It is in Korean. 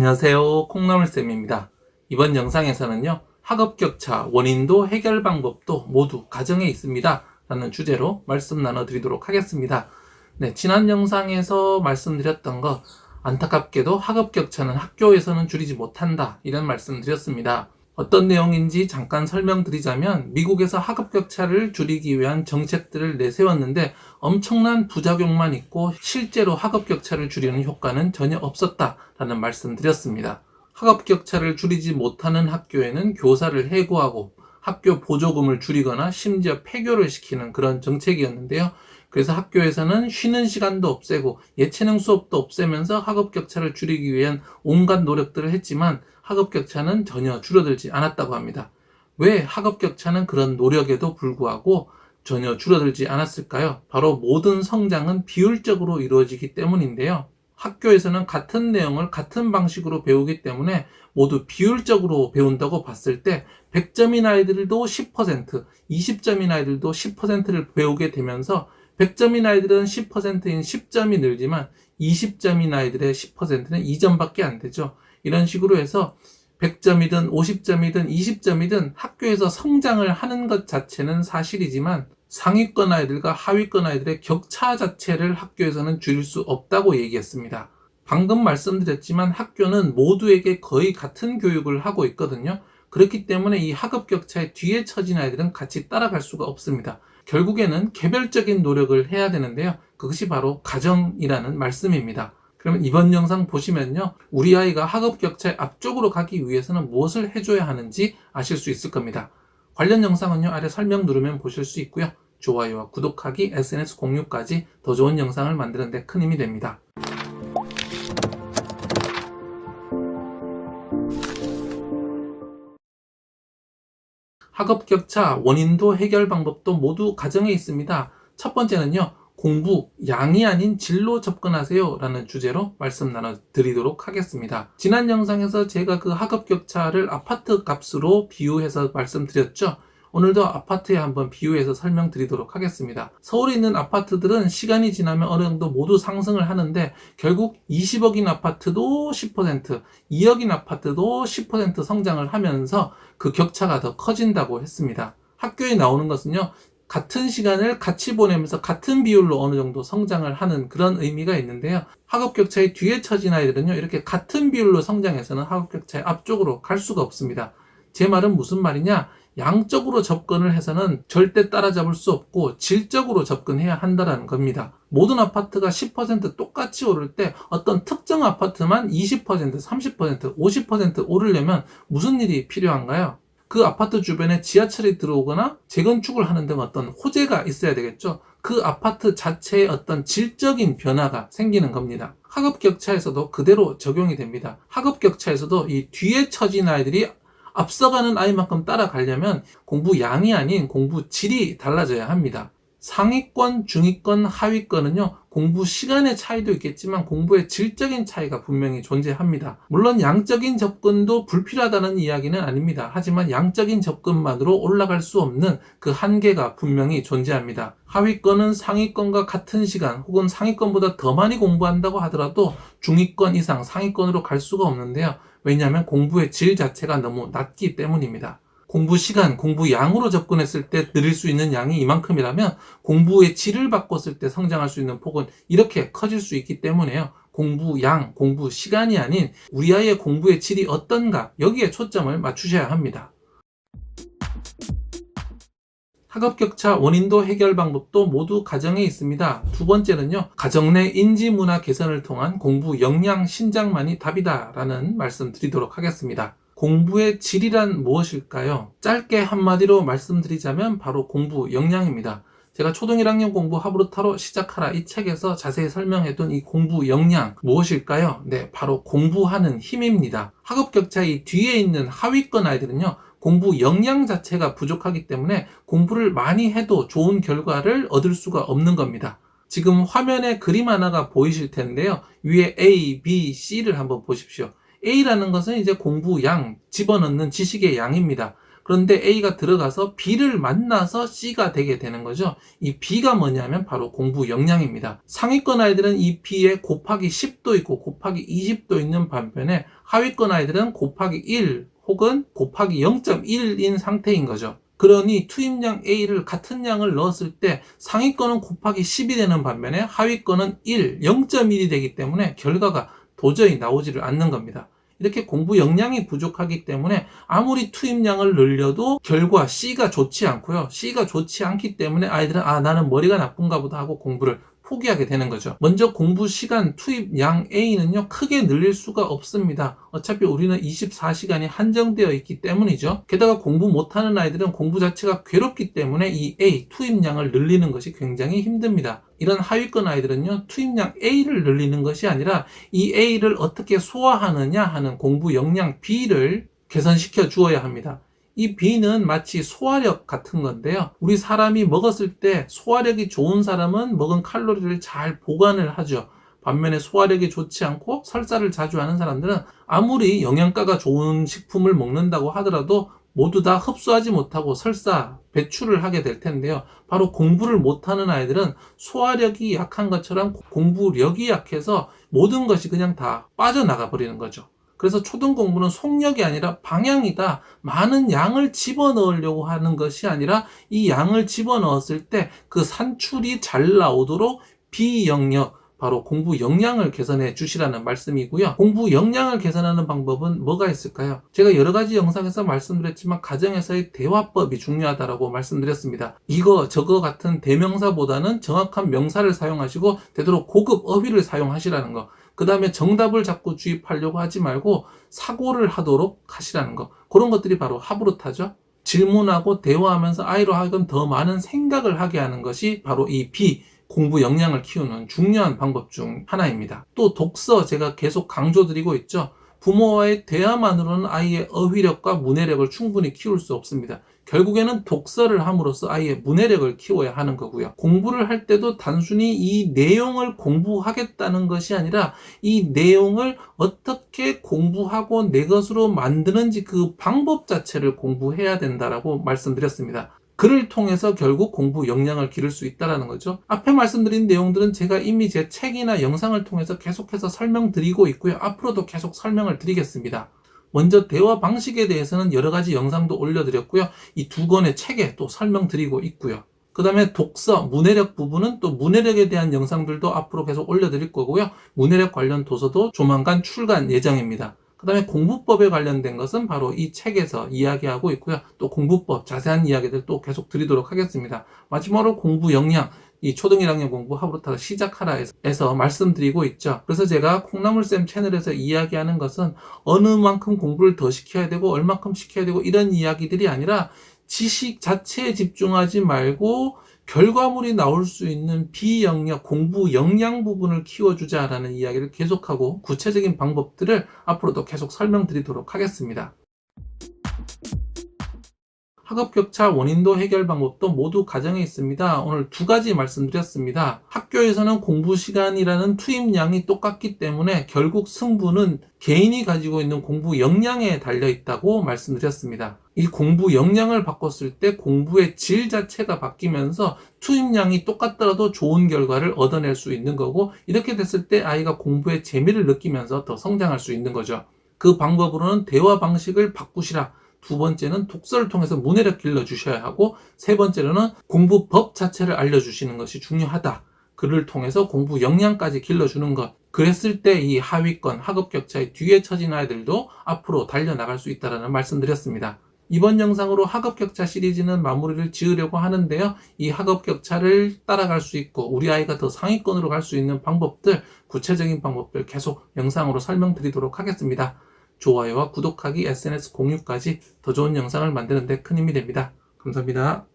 안녕하세요. 콩나물쌤입니다. 이번 영상에서는요, 학업격차 원인도 해결 방법도 모두 가정에 있습니다 라는 주제로 말씀 나눠드리도록 하겠습니다. 네, 지난 영상에서 말씀드렸던 거, 안타깝게도 학업격차는 학교에서는 줄이지 못한다 이런 말씀 드렸습니다. 어떤 내용인지 잠깐 설명드리자면, 미국에서 학업격차를 줄이기 위한 정책들을 내세웠는데 엄청난 부작용만 있고 실제로 학업격차를 줄이는 효과는 전혀 없었다라는 말씀 드렸습니다. 학업격차를 줄이지 못하는 학교에는 교사를 해고하고 학교 보조금을 줄이거나 심지어 폐교를 시키는 그런 정책이었는데요. 그래서 학교에서는 쉬는 시간도 없애고 예체능 수업도 없애면서 학업격차를 줄이기 위한 온갖 노력들을 했지만 학업격차는 전혀 줄어들지 않았다고 합니다. 왜 학업격차는 그런 노력에도 불구하고 전혀 줄어들지 않았을까요? 바로 모든 성장은 비율적으로 이루어지기 때문인데요. 학교에서는 같은 내용을 같은 방식으로 배우기 때문에 모두 비율적으로 배운다고 봤을 때 100점인 아이들도 10%, 20점인 아이들도 10%를 배우게 되면서 100점인 아이들은 10%인 10점이 늘지만 20점인 아이들의 10%는 2점밖에 안 되죠. 이런 식으로 해서 100점이든 50점이든 20점이든 학교에서 성장을 하는 것 자체는 사실이지만 상위권 아이들과 하위권 아이들의 격차 자체를 학교에서는 줄일 수 없다고 얘기했습니다. 방금 말씀드렸지만 학교는 모두에게 거의 같은 교육을 하고 있거든요. 그렇기 때문에 이 학업격차의 뒤에 처진 아이들은 같이 따라갈 수가 없습니다. 결국에는 개별적인 노력을 해야 되는데요. 그것이 바로 가정이라는 말씀입니다. 그러면 이번 영상 보시면요, 우리 아이가 학업격차의 앞쪽으로 가기 위해서는 무엇을 해줘야 하는지 아실 수 있을 겁니다. 관련 영상은요, 아래 설명 누르면 보실 수 있고요. 좋아요와 구독하기, SNS 공유까지 더 좋은 영상을 만드는 데 큰 힘이 됩니다. 학업격차 원인도 해결 방법도 모두 가정에 있습니다. 첫 번째는요, 공부 양이 아닌 질로 접근하세요 라는 주제로 말씀 나눠드리도록 하겠습니다. 지난 영상에서 제가 그 학업격차를 아파트 값으로 비유해서 말씀드렸죠. 오늘도 아파트에 한번 비유해서 설명드리도록 하겠습니다. 서울에 있는 아파트들은 시간이 지나면 어느 정도 모두 상승을 하는데 결국 20억인 아파트도 10%, 2억인 아파트도 10% 성장을 하면서 그 격차가 더 커진다고 했습니다. 학교에 나오는 것은요, 같은 시간을 같이 보내면서 같은 비율로 어느 정도 성장을 하는 그런 의미가 있는데요. 학업격차의 뒤에 처진 아이들은요, 이렇게 같은 비율로 성장해서는 학업격차의 앞쪽으로 갈 수가 없습니다. 제 말은 무슨 말이냐? 양적으로 접근을 해서는 절대 따라잡을 수 없고 질적으로 접근해야 한다는 겁니다. 모든 아파트가 10% 똑같이 오를 때 어떤 특정 아파트만 20%, 30%, 50% 오르려면 무슨 일이 필요한가요? 그 아파트 주변에 지하철이 들어오거나 재건축을 하는 등 어떤 호재가 있어야 되겠죠. 그 아파트 자체의 어떤 질적인 변화가 생기는 겁니다. 학업격차에서도 그대로 적용이 됩니다. 학업격차에서도 이 뒤에 처진 아이들이 앞서가는 아이만큼 따라가려면 공부 양이 아닌 공부 질이 달라져야 합니다. 상위권, 중위권, 하위권은요, 공부 시간의 차이도 있겠지만 공부의 질적인 차이가 분명히 존재합니다. 물론 양적인 접근도 불필요하다는 이야기는 아닙니다. 하지만 양적인 접근만으로 올라갈 수 없는 그 한계가 분명히 존재합니다. 하위권은 상위권과 같은 시간 혹은 상위권보다 더 많이 공부한다고 하더라도 중위권 이상 상위권으로 갈 수가 없는데요. 왜냐하면 공부의 질 자체가 너무 낮기 때문입니다. 공부 시간, 공부 양으로 접근했을 때 늘릴 수 있는 양이 이만큼이라면 공부의 질을 바꿨을 때 성장할 수 있는 폭은 이렇게 커질 수 있기 때문에요. 공부 양, 공부 시간이 아닌 우리 아이의 공부의 질이 어떤가, 여기에 초점을 맞추셔야 합니다. 학업격차 원인도 해결 방법도 모두 가정에 있습니다. 두 번째는요, 가정 내 인지문화 개선을 통한 공부 역량 신장만이 답이다 라는 말씀 드리도록 하겠습니다. 공부의 질이란 무엇일까요? 짧게 한마디로 말씀드리자면 바로 공부 역량입니다. 제가 초등 1학년 공부 하브루타로 시작하라 이 책에서 자세히 설명해둔 이 공부 역량 무엇일까요? 네, 바로 공부하는 힘입니다. 학업격차의 뒤에 있는 하위권 아이들은요, 공부 역량 자체가 부족하기 때문에 공부를 많이 해도 좋은 결과를 얻을 수가 없는 겁니다. 지금 화면에 그림 하나가 보이실 텐데요. 위에 A, B, C를 한번 보십시오. A라는 것은 이제 공부 양, 집어넣는 지식의 양입니다. 그런데 A가 들어가서 B를 만나서 C가 되게 되는 거죠. 이 B가 뭐냐면 바로 공부 역량입니다. 상위권 아이들은 이 B에 곱하기 10도 있고 곱하기 20도 있는 반면에 하위권 아이들은 곱하기 1 혹은 곱하기 0.1인 상태인 거죠. 그러니 투입량 A를 같은 양을 넣었을 때 상위권은 곱하기 10이 되는 반면에 하위권은 1, 0.1이 되기 때문에 결과가 도저히 나오지를 않는 겁니다. 이렇게 공부 역량이 부족하기 때문에 아무리 투입량을 늘려도 결과 C가 좋지 않고요. C가 좋지 않기 때문에 아이들은 나는 머리가 나쁜가 보다 하고 공부를 포기하게 되는 거죠. 먼저 공부 시간 투입량 A는요 크게 늘릴 수가 없습니다. 어차피 우리는 24시간이 한정되어 있기 때문이죠. 게다가 공부 못하는 아이들은 공부 자체가 괴롭기 때문에 이 A 투입량을 늘리는 것이 굉장히 힘듭니다. 이런 하위권 아이들은요 투입량 A를 늘리는 것이 아니라 이 A를 어떻게 소화하느냐 하는 공부 역량 B를 개선시켜 주어야 합니다. 이 B는 마치 소화력 같은 건데요. 우리 사람이 먹었을 때 소화력이 좋은 사람은 먹은 칼로리를 잘 보관을 하죠. 반면에 소화력이 좋지 않고 설사를 자주 하는 사람들은 아무리 영양가가 좋은 식품을 먹는다고 하더라도 모두 다 흡수하지 못하고 설사, 배출을 하게 될 텐데요. 바로 공부를 못하는 아이들은 소화력이 약한 것처럼 공부력이 약해서 모든 것이 그냥 다 빠져나가 버리는 거죠. 그래서 초등 공부는 속력이 아니라 방향이다. 많은 양을 집어넣으려고 하는 것이 아니라 이 양을 집어넣었을 때 그 산출이 잘 나오도록 비영역, 바로 공부 역량을 개선해 주시라는 말씀이고요. 공부 역량을 개선하는 방법은 뭐가 있을까요? 제가 여러 가지 영상에서 말씀드렸지만 가정에서의 대화법이 중요하다고 말씀드렸습니다. 이거 저거 같은 대명사보다는 정확한 명사를 사용하시고 되도록 고급 어휘를 사용하시라는 거. 그 다음에 정답을 자꾸 주입하려고 하지 말고 사고를 하도록 하시라는 거. 그런 것들이 바로 하브루타죠. 질문하고 대화하면서 아이로 하여금 더 많은 생각을 하게 하는 것이 바로 이 B, 공부 역량을 키우는 중요한 방법 중 하나입니다. 또 독서 제가 계속 강조드리고 있죠. 부모와의 대화만으로는 아이의 어휘력과 문해력을 충분히 키울 수 없습니다. 결국에는 독서를 함으로써 아이의 문해력을 키워야 하는 거고요. 공부를 할 때도 단순히 이 내용을 공부하겠다는 것이 아니라 이 내용을 어떻게 공부하고 내 것으로 만드는지 그 방법 자체를 공부해야 된다라고 말씀드렸습니다. 그를 통해서 결국 공부 역량을 기를 수 있다는 거죠. 앞에 말씀드린 내용들은 제가 이미 제 책이나 영상을 통해서 계속해서 설명드리고 있고요. 앞으로도 계속 설명을 드리겠습니다. 먼저 대화 방식에 대해서는 여러 가지 영상도 올려드렸고요. 이 두 권의 책에 또 설명드리고 있고요. 그 다음에 독서, 문해력 부분은 또 문해력에 대한 영상들도 앞으로 계속 올려드릴 거고요. 문해력 관련 도서도 조만간 출간 예정입니다. 그 다음에 공부법에 관련된 것은 바로 이 책에서 이야기하고 있고요. 또 공부법, 자세한 이야기들 또 계속 드리도록 하겠습니다. 마지막으로 공부 역량, 이 초등 1학년 공부 하브루타가 시작하라 해서 말씀드리고 있죠. 그래서 제가 콩나물쌤 채널에서 이야기하는 것은 어느 만큼 공부를 더 시켜야 되고 얼마큼 시켜야 되고 이런 이야기들이 아니라 지식 자체에 집중하지 말고 결과물이 나올 수 있는 비영역, 공부 역량 부분을 키워주자라는 이야기를 계속하고 구체적인 방법들을 앞으로도 계속 설명드리도록 하겠습니다. 학업격차 원인도 해결 방법도 모두 가정에 있습니다. 오늘 두 가지 말씀드렸습니다. 학교에서는 공부 시간이라는 투입량이 똑같기 때문에 결국 승부는 개인이 가지고 있는 공부 역량에 달려 있다고 말씀드렸습니다. 이 공부 역량을 바꿨을 때 공부의 질 자체가 바뀌면서 투입량이 똑같더라도 좋은 결과를 얻어낼 수 있는 거고, 이렇게 됐을 때 아이가 공부의 재미를 느끼면서 더 성장할 수 있는 거죠. 그 방법으로는 대화 방식을 바꾸시라. 두 번째는 독서를 통해서 문해력 길러주셔야 하고, 세 번째로는 공부법 자체를 알려주시는 것이 중요하다. 그를 통해서 공부 역량까지 길러주는 것. 그랬을 때 이 하위권, 학업격차의 뒤에 처진 아이들도 앞으로 달려나갈 수 있다는 말씀드렸습니다. 이번 영상으로 학업격차 시리즈는 마무리를 지으려고 하는데요. 이 학업격차를 따라갈 수 있고 우리 아이가 더 상위권으로 갈 수 있는 방법들, 구체적인 방법들 계속 영상으로 설명드리도록 하겠습니다. 좋아요와 구독하기, SNS 공유까지 더 좋은 영상을 만드는 데 큰 힘이 됩니다. 감사합니다.